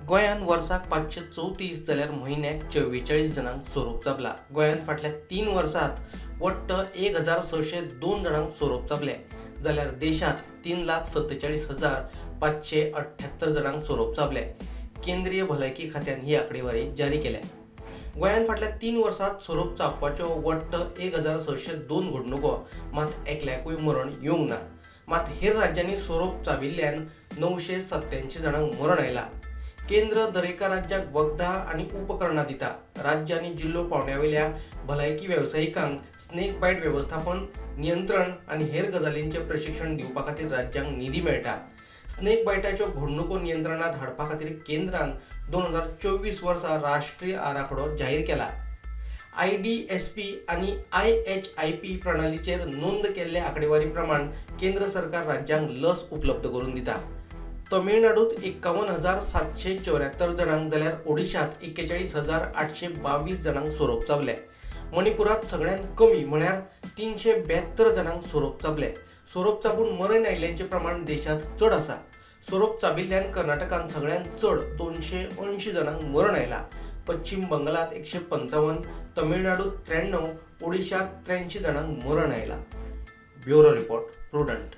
गोंयांत वर्साक 534 जाल्यार म्हयन्याक 44 जणांक सोरोप जाबला. गोंयांत फाटल्या 3 वर्सांत वट्ट 1602 जणांक सोरोप जाबले जाल्यार देशांत 3,47,578 जणांक सोरोप जाबले. केंद्रीय भलायकी खात्यान ही आंकडेवारी जारी केल्या. गोंयांत फाटल्या 3 वर्सांत सोरोप चाबपाच्यो वट्ट 1602 घडणुको मात एकल्याकूय मरण येवंक ना. मात हेर राज्यांनी सोरोप चाबिल्ल्यान 987 जणांक मरण आयलां. केंद्र दरेका राज्याक वखदां आनी उपकरणां दिता. राज्य आनी जिल्लो पावंड्यावेल्या भलायकी वेवसायिकांक स्नेक बायट वेवस्थापन, नियंत्रण आनी हेर गजालींचें प्रशिक्षण दिवपा खातीर राज्यांक निधी मेळटा. स्नेक बायटाच्यो घडणुको नियंत्रणांत हाडपा खातीर केंद्रान 2024 वर्सा राष्ट्रीय आराखडो जाहीर केला. IDSP आनी IHIP प्रणालीचेर नोंद केल्ल्या आंकडेवारी प्रमाण केंद्र सरकार राज्यांक लस उपलब्ध करून दिता. तमिळनाडूत 51,774 जणांक जाल्यार ओडिशांत 41,822 जणांक सोरोप जाबले. मणिपुरांत सगळ्यांत कमी म्हळ्यार 372 जणांक सोरोप जाबले. सोरोप चाबून मरण आयिल्ल्यांचें प्रमाण देशांत चड आसा. सोरोप चाबिल्ल्यान कर्नाटकांत सगळ्यांत चड 280 जणांक मरण आयलां. पश्चिम बंगालात 155, तमिळनाडूत 93, ओडिशांत 83 जणांक मरण आयलां. Bureau report, prudent.